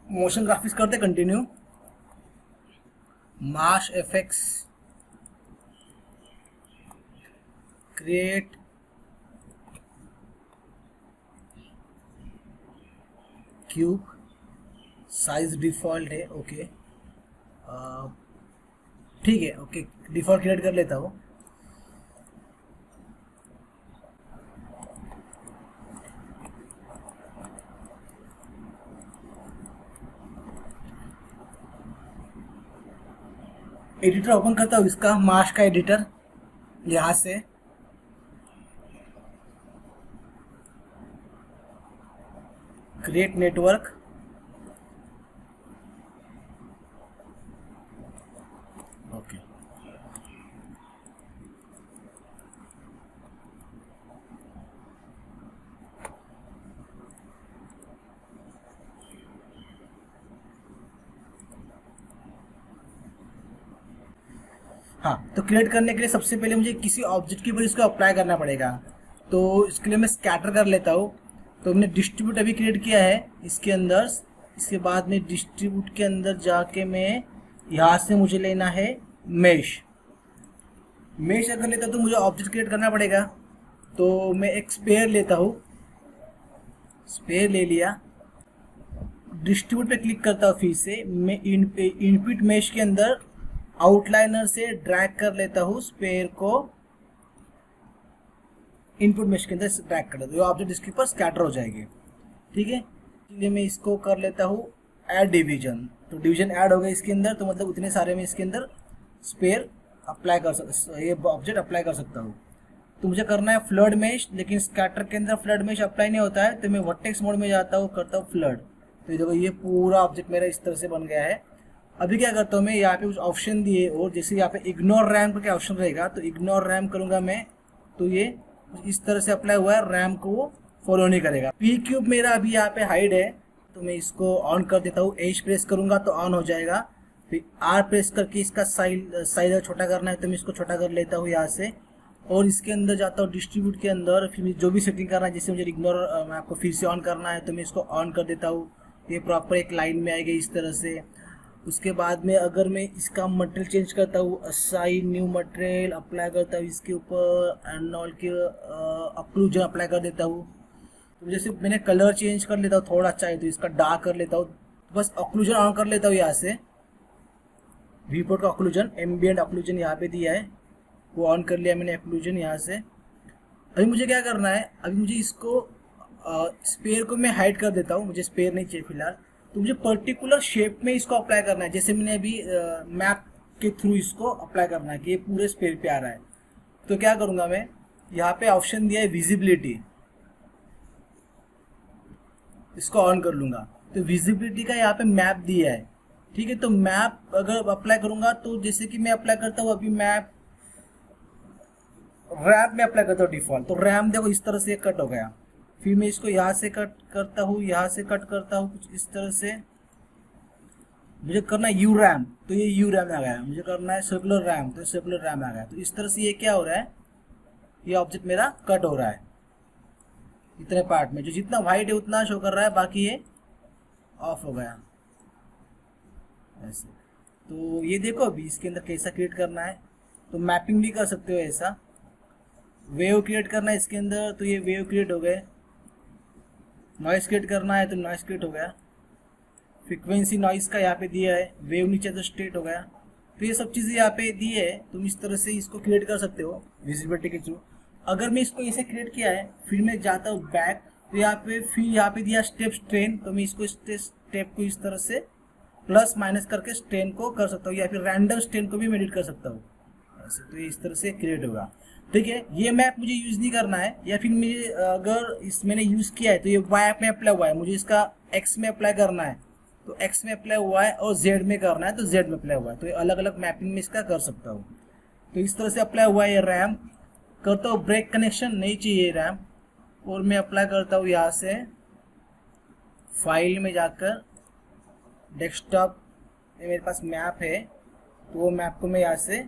Motion graphics करते continue. MASH FX, create cube, size default है, okay ठीक है, ओके डिफॉल्ट क्रिएट कर लेता हूँ। एडिटर ओपन करता हूँ इसका, माश का एडिटर, यहाँ से क्रिएट नेटवर्क, ओके हाँ, तो क्रिएट करने के लिए सबसे पहले मुझे किसी ऑब्जेक्ट के ऊपर इसको अप्लाई करना पड़ेगा। तो इसके लिए मैं स्कैटर कर लेता हूँ। तो मैंने डिस्ट्रीब्यूट अभी क्रिएट किया है इसके अंदर। इसके बाद में डिस्ट्रीब्यूट के अंदर जाके मैं यहाँ से मुझे लेना है मेश। मेश अगर लेता तो मुझे ऑब्जेक्ट क्रिएट करना पड़ेगा। तो मैं एक स्पेयर लेता हूँ, स्पेयर ले लिया, डिस्ट्रीब्यूट पे क्लिक करता हूँ। फिर से मैं इनपुट मेश के अंदर आउटलाइनर से ड्रैग कर लेता हूँ स्पेयर को, इनपुट मेश के अंदर ड्रैग कर लेता हूँ, ऑब्जेक्ट इसके ऊपर स्कैटर हो जाएगी। ठीक है, इसलिए मैं इसको कर लेता हूँ ऐड डिवीजन। तो डिवीजन ऐड हो गया इसके अंदर, तो मतलब उतने सारे में इसके अंदर स्पेयर अप्लाई कर सकता, ये ऑब्जेक्ट अप्लाई कर सकता हूँ। तो मुझे करना है फ्लड मेश, लेकिन स्कैटर के अंदर फ्लड मेश अप्लाई नहीं होता है। तो मैं वर्टेक्स मोड में जाता हूँ, करता हूँ फ्लड। तो ये देखो ये पूरा ऑब्जेक्ट मेरा इस तरह से बन गया है। अभी क्या करता हूँ मैं, यहाँ पे कुछ ऑप्शन दिए और जैसे यहाँ पे इग्नोर रैम का क्या ऑप्शन रहेगा, तो इग्नोर रैम करूंगा मैं, तो ये इस तरह से अप्लाई हुआ है, रैम को फॉलो नहीं करेगा। पी क्यूब मेरा अभी यहाँ पे हाइड है, तो मैं इसको ऑन कर देता हूँ। एच प्रेस करूंगा तो ऑन हो जाएगा। फिर आर प्रेस करके इसका साइज छोटा करना है, तो मैं इसको छोटा कर लेता हूँ यहाँ से। और इसके अंदर जाता हूँ डिस्ट्रीब्यूट के अंदर, फिर जो भी सेटिंग करना है, जैसे मुझे इग्नोर मैं आपको फिर से ऑन करना है, तो मैं इसको ऑन कर देता हूँ। ये प्रॉपर एक लाइन में आएगी इस तरह से। उसके बाद में अगर मैं इसका मटेरियल चेंज करता हूँ, असाइन न्यू मटेरियल अप्लाई करता हूँ इसके ऊपर, एंड ऑल के अक्लूजन अप्लाई कर देता हूँ। तो जैसे मैंने कलर चेंज कर लेता हूँ, थोड़ा अच्छा है तो इसका डार्क कर लेता हूँ। बस अक्लूजन ऑन कर लेता हूँ यहाँ से, व्यूपोर्ट का अक्लूजन, एम्बिएंट अक्लूजन यहाँ पे दिया है, वो ऑन कर लिया मैंने अक्लूजन यहाँ से। अभी मुझे क्या करना है, अभी मुझे इसको स्पेयर को मैं हाइड कर देता हूँ, मुझे स्पेयर नहीं चाहिए फिलहाल। तो मुझे पर्टिकुलर शेप में इसको अप्लाई करना है, जैसे मैंने अभी मैप के थ्रू इसको अप्लाई करना है कि ये पूरे स्पेयर पे आ रहा है। तो क्या करूँगा मैं, यहाँ पे ऑप्शन दिया है विजिबिलिटी, इसको ऑन कर लूँगा। तो विजिबिलिटी का यहाँ पे मैप दिया है, ठीक है। तो मैप अगर अप्लाई करूँगा, तो जैसे कि मैं अप्लाई करता हूँ अभी मैप रैम में अप्लाई करता हूँ डिफॉल्ट, तो रैम देखो इस तरह से कट हो गया। फिर मैं इसको यहाँ से कट करता हूँ, यहाँ से कट करता हूँ, कुछ इस तरह से। मुझे करना है यू रैम, तो ये यू रैम आ गया। मुझे करना है सर्कुलर रैम, तो सर्कुलर रैम आ गया। तो इस तरह से ये क्या हो रहा है, ये ऑब्जेक्ट मेरा कट हो रहा है इतने पार्ट में। जो जितना वाइट है उतना शो कर रहा है, बाकी ये ऑफ हो गया ऐसे। तो ये देखो अभी इसके अंदर कैसा क्रिएट करना है, तो मैपिंग भी कर सकते हो ऐसा। वेव क्रिएट करना है इसके अंदर, तो ये वेव क्रिएट हो गए। नॉइस क्रिएट करना है तो नॉइस क्रिएट हो गया। फ्रीक्वेंसी नॉइस का यहाँ पे दिया है, वेव नीचे तो स्ट्रेट हो गया। तो ये सब चीज़ें यहाँ पे दी है, तुम इस तरह से इसको क्रिएट कर सकते हो विजिबिलिटी के थ्रू। अगर मैं इसको ऐसे क्रिएट किया है, फिर मैं जाता हूँ बैक, तो यहाँ पे फिर यहाँ पे दिया स्टेप स्ट्रेन, तो मैं इसको स्टेप को इस तरह से प्लस माइनस करके स्ट्रेन को कर सकता हूँ, या फिर रैंडम स्ट्रेन को भी मैं एडिट कर सकता हूँ ऐसे। तो ये इस तरह से क्रिएट होगा, ठीक है। ये मैप मुझे यूज़ नहीं करना है, या फिर मुझे अगर इस मैंने यूज़ किया है तो ये वाई में अप्लाई हुआ है, मुझे इसका एक्स में अप्लाई करना है तो एक्स में अप्लाई हुआ है, और जेड में करना है तो जेड में अप्लाई हुआ है। तो ये अलग अलग मैपिंग में इसका कर सकता हूँ। तो इस तरह से अप्लाई हुआ है। ये रैम करता हूँ, ब्रेक कनेक्शन नहीं चाहिए रैम, और मैं अप्लाई करता हूँ यहाँ से फाइल में जाकर, डेस्कटॉप में मेरे पास मैप है, तो वो मैप को मैं यहाँ से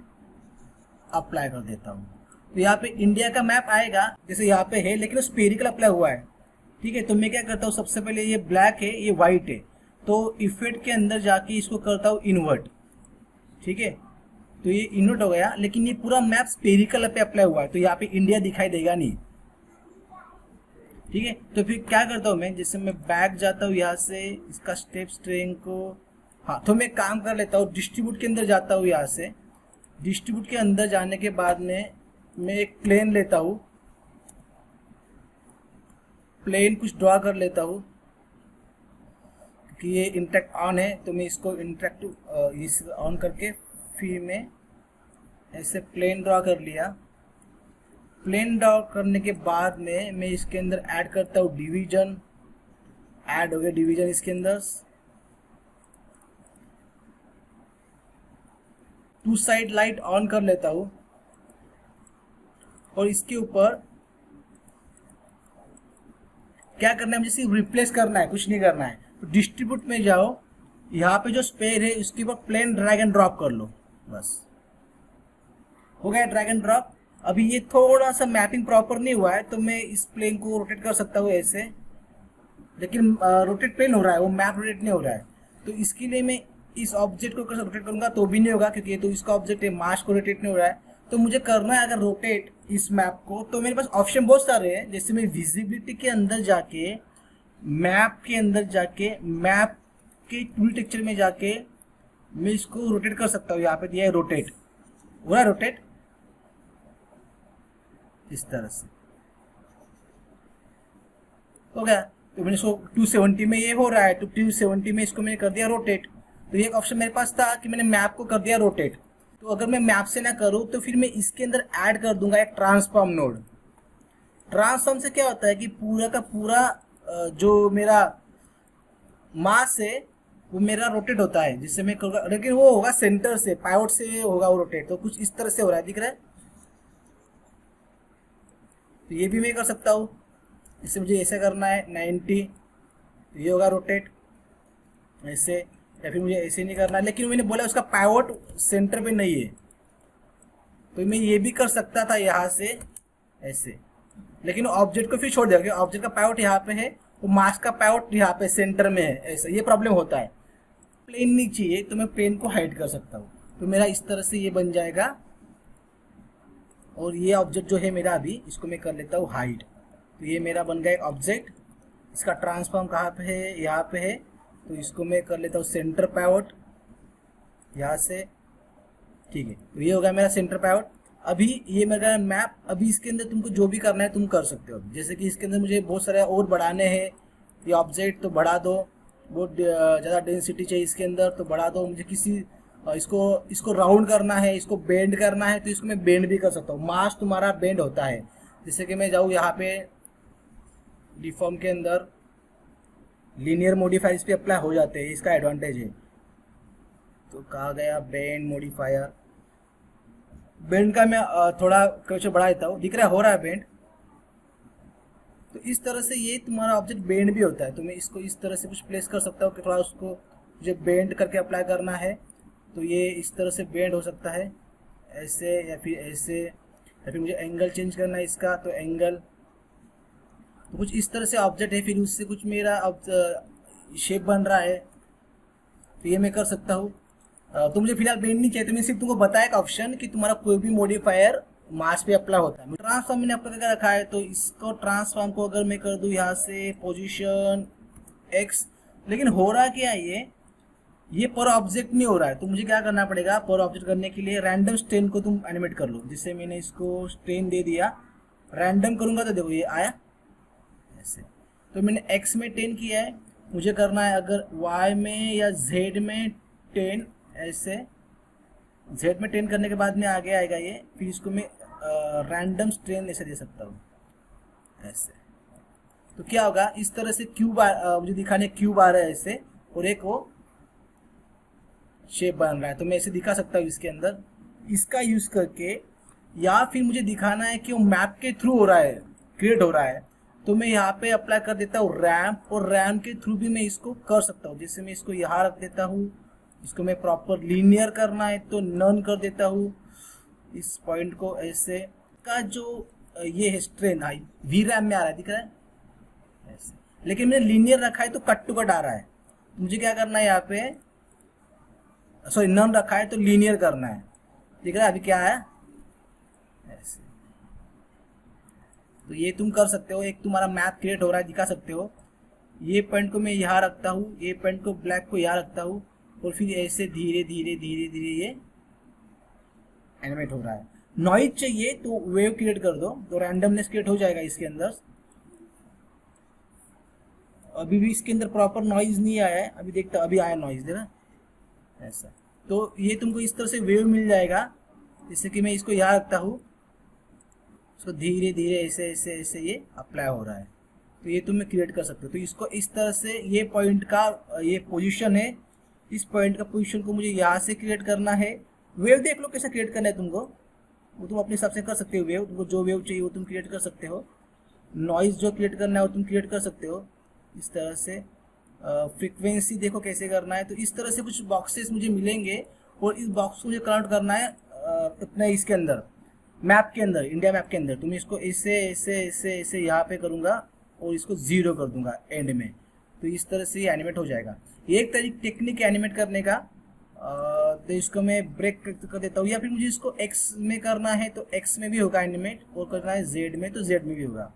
अप्लाई कर देता हूँ। तो यहाँ पे इंडिया का मैप आएगा जैसे यहाँ पे है, लेकिन स्पेरिकल अप्लाई हुआ है, ठीक है। तो मैं क्या करता हूँ, सबसे पहले ये ब्लैक है, ये वाइट है, तो इफेक्ट के अंदर जाके इसको करता हूँ इन्वर्ट, ठीक है। तो ये इन्वर्ट हो गया, लेकिन ये पूरा मैप स्पेरिकल पे अप्लाई हुआ है, तो यहाँ पे इंडिया दिखाई देगा नहीं, ठीक है। तो फिर क्या करता हूँ मैं, जैसे मैं बैक जाता हूँ यहाँ से इसका स्टेप स्ट्रिंग को, हाँ तो मैं काम कर लेता हूँ, डिस्ट्रीब्यूट के अंदर जाता हूँ, यहाँ से डिस्ट्रीब्यूट के अंदर जाने के बाद में मैं एक प्लेन लेता हूँ, प्लेन कुछ ड्रॉ कर लेता हूँ, कि ये इंटरेक्ट ऑन है तो मैं इसको इंटरेक्टिव इस ऑन करके फिर मैं ऐसे प्लेन ड्रॉ कर लिया। प्लेन ड्रॉ करने के बाद में मैं इसके अंदर ऐड करता हूँ डिवीजन, ऐड हो गया डिवीजन इसके अंदर। टू साइड लाइट ऑन कर लेता हूँ और इसके ऊपर क्या करना है, मुझे सिर्फ रिप्लेस करना है, कुछ नहीं करना है। तो डिस्ट्रीब्यूट में जाओ, यहाँ पे जो स्पेयर है उसके ऊपर प्लेन ड्रैग एंड ड्रॉप कर लो, बस हो गया ड्रैग एंड ड्रॉप। अभी ये थोड़ा सा मैपिंग प्रॉपर नहीं हुआ है, तो मैं इस प्लेन को रोटेट कर सकता हूँ ऐसे, लेकिन रोटेट प्लेन हो रहा है, वो मैप रोटेट नहीं हो रहा है। तो इसके लिए मैं इस ऑब्जेक्ट को रोटेट करूंगा तो भी नहीं होगा, क्योंकि ये तो इसका ऑब्जेक्ट है, मास को रोटेट नहीं हो रहा है। तो मुझे करना है अगर रोटेट इस मैप को, तो मेरे पास ऑप्शन बहुत सारे हैं। जैसे मैं विजिबिलिटी के अंदर जाके, मैप के अंदर जाके, मैप के टूल टेक्सचर में जाके मैं इसको रोटेट कर सकता हूँ। यहाँ पे दिया है रोटेट, हो रहा है रोटेट इस तरह से, हो गया। तो मैंने इसको 270 में ये हो रहा है, तो 270 में इसको मैंने कर दिया रोटेट। तो ये एक ऑप्शन मेरे पास था कि मैंने मैप को कर दिया रोटेट। तो अगर मैं मैप से ना करूँ तो फिर मैं इसके अंदर ऐड कर दूंगा एक ट्रांसफॉर्म नोड। ट्रांसफॉर्म से क्या होता है कि पूरा का पूरा जो मेरा मास है वो मेरा रोटेट होता है, जिससे मैं करूँगा, लेकिन वो होगा सेंटर से, पाइवट से होगा वो रोटेट। तो कुछ इस तरह से हो रहा है, दिख रहा है। तो ये भी मैं कर सकता हूँ, इससे मुझे ऐसे करना है 90, तो ये होगा रोटेट ऐसे, या फिर मुझे ऐसे नहीं करना है, लेकिन मैंने बोला उसका पाइवट सेंटर पे नहीं है, तो मैं ये भी कर सकता था यहाँ से ऐसे, लेकिन ऑब्जेक्ट को फिर छोड़ दिया, क्योंकि ऑब्जेक्ट का पाइवट यहाँ पे है, तो मास का पाइवट यहाँ पे सेंटर में है, ऐसा ये प्रॉब्लम होता है। प्लेन नहीं चाहिए तो मैं प्लेन को हाइड कर सकता हूँ। तो मेरा इस तरह से ये बन जाएगा। और ये ऑब्जेक्ट जो है मेरा, अभी इसको मैं कर लेता हूँ हाइड। तो ये मेरा बन गया एक ऑब्जेक्ट। इसका ट्रांसफॉर्म कहाँ पे है, यहाँ पे है, तो इसको मैं कर लेता हूँ सेंटर पाइवट यहाँ से, ठीक है। तो ये हो गया मेरा सेंटर पाइवट। अभी ये मेरा मैप, अभी इसके अंदर तुमको जो भी करना है तुम कर सकते हो। जैसे कि इसके अंदर मुझे बहुत सारे और बढ़ाने हैं ये ऑब्जेक्ट, तो बढ़ा दो। बहुत ज़्यादा डेंसिटी चाहिए इसके अंदर तो बढ़ा दो। मुझे किसी इसको राउंड करना है, इसको बेंड करना है, तो इसको मैं बेंड भी कर सकता हूँ। मास तुम्हारा बेंड होता है। जैसे कि मैं जाऊँ यहाँ पे डिफॉर्म के अंदर, लीनियर मॉडिफायर इस पर अप्लाई हो जाते हैं, इसका एडवांटेज है। तो कहा गया बेंड मॉडिफायर, बेंड का मैं थोड़ा कुछ बढ़ा देता हूँ, दिख रहा है हो रहा है बेंड। तो इस तरह से ये तुम्हारा ऑब्जेक्ट बेंड भी होता है। तो मैं इसको इस तरह से कुछ प्लेस कर सकता हूँ कि थोड़ा उसको मुझे बेंड करके अप्लाई करना है, तो ये इस तरह से बेंड हो सकता है ऐसे, या फिर ऐसे, या फिर मुझे एंगल चेंज करना है इसका, तो एंगल। तो कुछ इस तरह से ऑब्जेक्ट है, फिर उससे कुछ मेरा शेप बन रहा है, तो ये मैं कर सकता हूँ। तो मुझे फिलहाल बेंड नहीं चाहिए, तो मैंने सिर्फ तुमको बताया एक ऑप्शन कि तुम्हारा कोई भी मॉडिफायर मास पे अप्लाई होता है। ट्रांसफॉर्म मैंने अप्लाई करके रखा है, तो इसको ट्रांसफॉर्म को अगर मैं कर दूं यहाँ से पोजीशन एक्स, लेकिन हो रहा क्या है, ये पर ऑब्जेक्ट नहीं हो रहा है। तो मुझे क्या करना पड़ेगा, पर ऑब्जेक्ट करने के लिए रैंडम स्ट्रेन को तुम एनिमेट कर लो। जिससे मैंने इसको स्ट्रेन दे दिया, रैंडम करूंगा तो देखो ये आया ऐसे। तो मैंने एक्स में 10 किया है, मुझे करना है अगर वाई में या जेड में 10 ऐसे। जेड में 10 करने के बाद में आगे आएगा ये, फिर इसको मैं रैंडम स्ट्रेन ऐसे दे सकता हूँ ऐसे। तो क्या होगा, इस तरह से क्यूब मुझे दिखाने क्यूब आ रहा है ऐसे, और एक वो शेप बन रहा है। तो मैं ऐसे दिखा सकता हूँ इसके अंदर, इसका यूज करके। या फिर मुझे दिखाना है कि वो मैप के थ्रू हो रहा है, क्रिएट हो रहा है, तो मैं यहाँ पे अप्लाई कर देता हूँ रैम्प, और रैम्प के थ्रू भी मैं इसको कर सकता हूँ। जैसे मैं इसको यहाँ रख देता हूँ, इसको मैं प्रॉपर लीनियर करना है तो नन कर देता हूँ, इस पॉइंट को ऐसे। का जो ये है स्ट्रेन हाई वी रैम में आ रहा है, दिख रहा है ऐसे, लेकिन मैंने लीनियर रखा है तो कट टू कट आ रहा है। मुझे क्या करना है यहाँ पे, सॉरी नन रखा है तो लीनियर करना है। दिख रहा है अभी क्या है ऐसे। तो ये तुम कर सकते हो, एक तुम्हारा मैप क्रिएट हो रहा है, दिखा सकते हो। ये पॉइंट को मैं यहाँ रखता हूँ, ये पॉइंट को ब्लैक को यहाँ रखता हूँ, और फिर ऐसे धीरे धीरे धीरे धीरे ये एनिमेट हो रहा है। नॉइज चाहिए तो वेव क्रिएट कर दो, तो रैंडमनेस क्रिएट हो जाएगा इसके अंदर। अभी भी इसके अंदर प्रॉपर नॉइज नहीं आया है, अभी देखता, अभी आया नॉइज, देखा ऐसा। तो ये तुमको इस तरह से वेव मिल जाएगा, जैसे कि मैं इसको यहाँ रखता हूँ, इसको धीरे धीरे ऐसे ऐसे ऐसे ये अप्लाई हो रहा है। तो ये तुम क्रिएट कर सकते हो। तो इसको इस तरह से, ये पॉइंट का ये पोजीशन है, इस पॉइंट का पोजीशन को मुझे यहाँ से क्रिएट करना है। वेव देख लो कैसे क्रिएट करना है तुमको, वो तुम अपने हिसाब से कर सकते हो। वेव तुमको जो वेव चाहिए वो तुम क्रिएट कर सकते हो। नॉइज जो क्रिएट करना है वो तुम क्रिएट कर सकते हो इस तरह से। फ्रीक्वेंसी देखो कैसे करना है। तो इस तरह से कुछ बॉक्सेस मुझे मिलेंगे, और इस बॉक्स को मुझे कनेक्ट करना है अपने इसके अंदर, मैप के अंदर, इंडिया मैप के अंदर। तो मैं इसको ऐसे ऐसे ऐसे ऐसे यहाँ पे करूँगा और इसको 0 कर दूंगा एंड में। तो इस तरह से ये एनिमेट हो जाएगा। एक टेक्निक एनिमेट करने का। तो इसको मैं ब्रेक कर देता हूँ, या फिर मुझे इसको एक्स में करना है तो एक्स में भी होगा एनिमेट, और करना है जेड में तो जेड में भी होगा।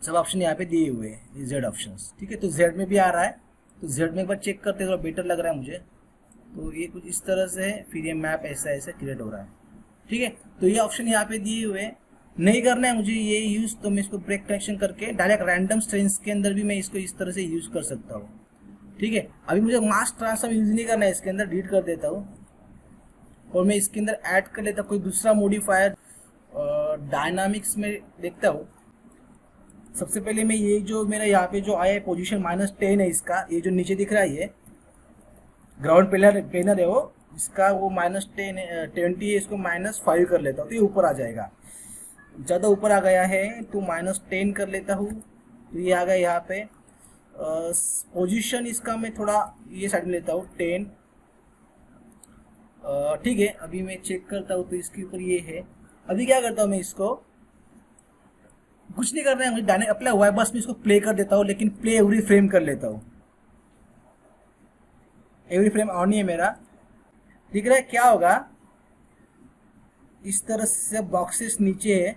सब ऑप्शन यहाँ पे दिए हुए हैं, ये जेड ऑप्शंस, ठीक है। तो जेड में भी आ रहा है, तो जेड में एक बार चेक करते थोड़ा बेटर लग रहा है मुझे। तो ये कुछ इस तरह से है, फिर ये मैप ऐसा ऐसा क्रिएट हो रहा है, ठीक है। तो ये ऑप्शन यहाँ पे दिए हुए हैं। नहीं करना है मुझे ये यूज़, तो मैं इसको ब्रेक कनेक्शन करके डायरेक्ट रैंडम स्ट्रिंग्स के अंदर भी मैं इसको इस तरह से यूज़ कर सकता हूँ, ठीक है। अभी मुझे मास ट्रांसफॉर्म यूज नहीं करना है इसके अंदर, डिलीट कर देता हूँ। और मैं इसके अंदर ऐड कर लेता हूँ कोई दूसरा मॉडिफायर। डायनामिक्स में देखता हूँ। सबसे पहले मैं ये जो मेरा यहाँ पे जो आया है पोजीशन -10 है इसका, ये जो नीचे दिख रहा है ये ग्राउंड प्लेनर है वो, इसका वो -10 है, 20 है, इसको -5 कर लेता हूँ तो ये ऊपर आ जाएगा। ज़्यादा ऊपर आ गया है तो -10 कर लेता हूँ, तो ये आ गया यहाँ पे। पोजीशन इसका मैं थोड़ा ये साइड में लेता हूँ 10, ठीक है। अभी मैं चेक करता हूँ तो इसके ऊपर ये है। अभी क्या करता हूँ मैं, इसको कुछ नहीं करना है मुझे, डायनेमिक अप्लाई हुआ है, बस मैं इसको प्ले कर देता हूँ, लेकिन प्ले एवरी फ्रेम कर लेता हूँ। एवरी फ्रेम ऑन ही है मेरा। दिख रहा है क्या होगा, इस तरह से बॉक्सेस नीचे है,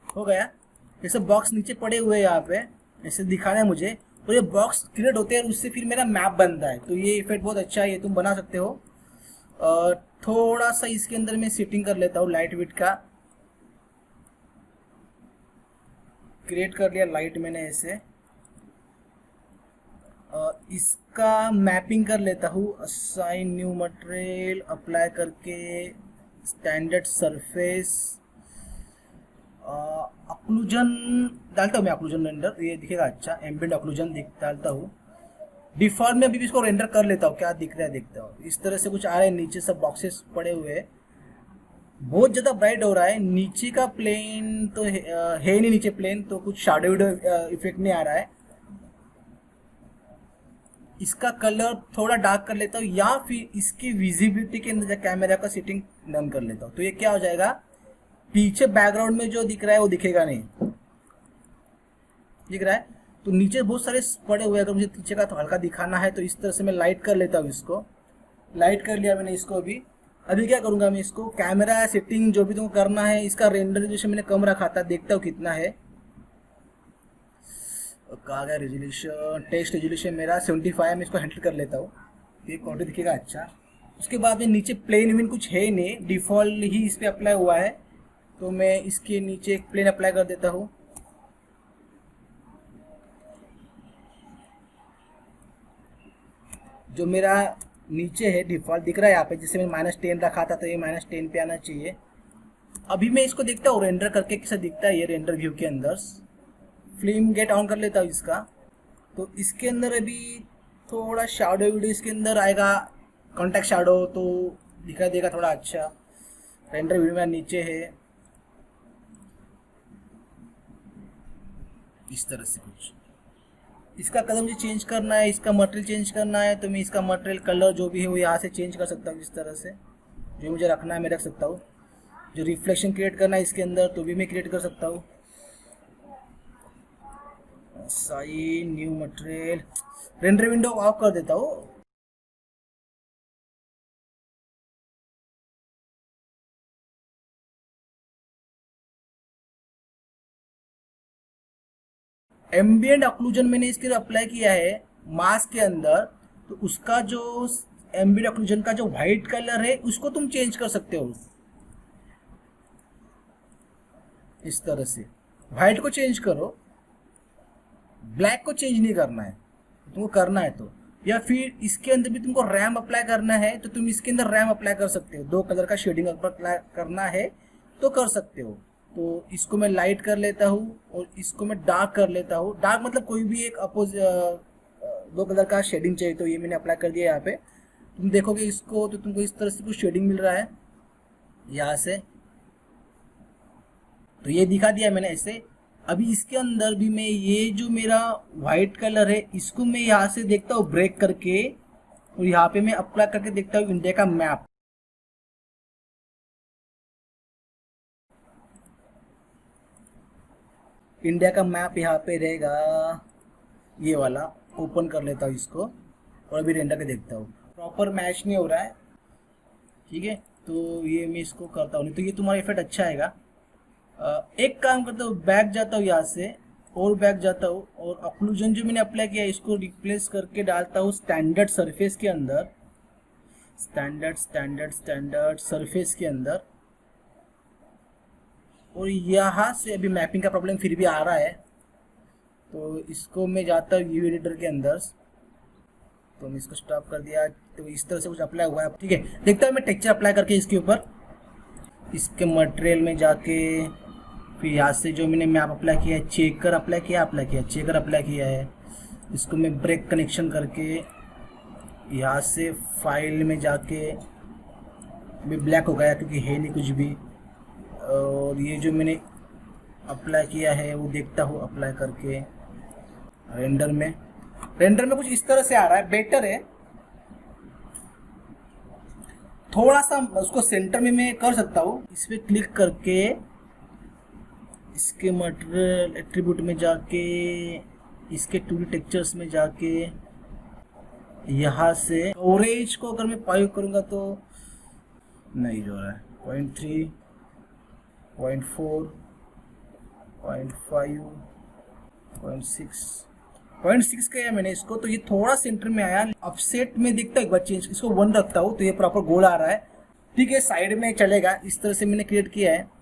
हो गया। जैसे बॉक्स नीचे पड़े हुए हैं यहाँ पे, ऐसे दिखाना है मुझे, और ये बॉक्स क्रिएट होते हैं और उससे फिर मेरा मैप बनता है। तो ये इफेक्ट बहुत अच्छा है, ये तुम बना सकते हो। थोड़ा सा इसके अंदर मैं सेटिंग कर लेता हूँ लाइट वेट का। क्रिएट कर लिया लाइट मैंने ऐसे। इसका मैपिंग कर लेता हूँ, असाइन न्यू मटेरियल अप्लाई करके, स्टैंडर्ड सरफेस, ऑक्लूजन डालता हूँ मैं, ऑक्लूजन रेंडर ये दिखेगा अच्छा, एम्बिएंट ऑक्लूजन डालता हूँ। डिफॉल्ट में अभी भी इसको रेंडर कर लेता हूँ, क्या दिख रहा है देखता हूँ। इस तरह से कुछ आ रहा है, नीचे सब बॉक्सेस पड़े हुए हैं, बहुत ज़्यादा ब्राइट हो रहा है। नीचे का प्लेन तो है नहीं, नीचे प्लेन तो कुछ शैडो इफेक्ट नहीं आ रहा है। इसका कलर थोड़ा डार्क कर लेता हूँ, या फिर इसकी विजिबिलिटी के अंदर कैमरा का सेटिंग डन कर लेता हूँ। तो ये क्या हो जाएगा, पीछे बैकग्राउंड में जो दिख रहा है वो दिखेगा नहीं, दिख रहा है। तो नीचे बहुत सारे पड़े हुए, अगर मुझे पीछे का तो हल्का दिखाना है तो इस तरह से मैं लाइट कर लेता हूँ। इसको लाइट कर लिया मैंने इसको। अभी क्या करूँगा मैं, इसको कैमरा सेटिंग जो भी तुमको करना है, इसका रेंडर जैसे मैंने कम रखा था, देखता हूँ कितना है। कहा गया रेजोल्यूशन, टेक्स्ट रेजोल्यूशन मेरा 75 में, इसको हैंडल कर लेता हूँ, ये क्वालिटी दिखेगा अच्छा। उसके बाद में नीचे प्लेन विन कुछ है नहीं, डिफॉल्ट ही इस पर अप्लाई हुआ है, तो मैं इसके नीचे एक प्लेन अप्लाई कर देता हूँ। जो मेरा नीचे है डिफॉल्ट दिख रहा है यहाँ पे, जैसे मैं -10 रखा था तो ये -10 पे आना चाहिए। अभी मैं इसको देखता हूँ रेंडर करके कैसा दिखता है ये रेंडर व्यू के अंदर। फिल्म गेट ऑन कर लेता हूँ इसका। तो इसके अंदर अभी थोड़ा शैडो वीडियो इसके अंदर आएगा, कॉन्टेक्स्ट शैडो तो दिखाई देगा थोड़ा अच्छा। रेंडर वीडियो में नीचे है इस तरह से कुछ। इसका कलर मुझे चेंज करना है, इसका मटेरियल चेंज करना है, तो मैं इसका मटेरियल कलर जो भी है वो यहाँ से चेंज कर सकता हूँ। इस तरह से जो मुझे रखना है मैं रख सकता हूँ। जो रिफ्लेक्शन क्रिएट करना है इसके अंदर तो भी मैं क्रिएट कर सकता हूँ। Sign new material, render window off कर देता हूँ। एम्बिएंट ऑक्लूजन मैंने इसके लिए अप्लाई किया है मास्क के अंदर, तो उसका जो एम्बिएंट ऑक्लूजन का जो व्हाइट कलर है उसको तुम चेंज कर सकते हो इस तरह से। व्हाइट को चेंज करो, ब्लैक को चेंज नहीं करना है, तुमको करना है तो। या फिर इसके अंदर भी तुमको रैम अप्लाई करना है तो तुम इसके अंदर रैम अप्लाई कर सकते हो, 2 कलर का शेडिंग अप्लाई करना है तो कर सकते हो। तो इसको मैं लाइट कर लेता हूँ और इसको मैं डार्क कर लेता हूँ। डार्क मतलब कोई भी एक 2 कलर का शेडिंग चाहिए, तो ये मैंने अप्लाई कर दिया यहाँ पे। तुम देखोगे इसको तो तुमको इस तरह से कुछ शेडिंग मिल रहा है यहाँ से, तो ये दिखा दिया मैंने ऐसे। अभी इसके अंदर भी मैं ये जो मेरा व्हाइट कलर है इसको मैं यहाँ से देखता हूँ ब्रेक करके, और यहाँ पे मैं अप्लाई करके देखता हूँ इंडिया का मैप। इंडिया का मैप यहाँ पे रहेगा, ये वाला ओपन कर लेता हूँ इसको और अभी रेंडर के देखता हूँ, प्रॉपर मैच नहीं हो रहा है। ठीक है, तो ये मैं इसको करता हूँ, नहीं तो ये तुम्हारा इफेक्ट अच्छा आएगा। एक काम करता हूँ, बैक जाता हूँ यहाँ से और बैक जाता हूँ, और ऑक्लूजन जो मैंने अप्लाई किया इसको रिप्लेस करके डालता हूँ स्टैंडर्ड सरफेस के अंदर, स्टैंडर्ड सरफेस के अंदर। और यहाँ से अभी मैपिंग का प्रॉब्लम फिर भी आ रहा है, तो इसको मैं जाता हूँ व्यू एडिटर के अंदर, तो मैं इसको स्टॉप कर दिया। तो इस तरह से कुछ अप्लाई हुआ है। ठीक है, देखता हूँ मैं टेक्सचर अप्लाई करके इसके ऊपर, इसके मटेरियल में जाके फिर यहाँ से जो मैंने मैप अप्लाई किया है, चेकर अप्लाई किया है। इसको मैं ब्रेक कनेक्शन करके यहाँ से फाइल में जाके भी ब्लैक हो गया क्योंकि है नहीं कुछ भी। और ये जो मैंने अप्लाई किया है वो देखता हूँ अप्लाई करके रेंडर में कुछ इस तरह से आ रहा है, बेटर है। थोड़ा सा उसको सेंटर में मैं कर सकता हूँ, इस पर क्लिक करके इसके मटेरियल एट्रीब्यूट में जाके इसके 2D टेक्सचर्स में जाके यहाँ से स्टोरेज को अगर मैं 5 करूँगा तो नहीं जो रहा है 0.3, 0.4, 0.5, 0.6 किया मैंने इसको, तो ये थोड़ा सेंटर में आया। अपसेट में देखता हूँ एक बार चेंज, इसको 1 रखता हूँ तो ये प्रॉपर गोल आ रहा है। ठीक है, साइड में चलेगा, इस तरह से मैंने क्रिएट किया है।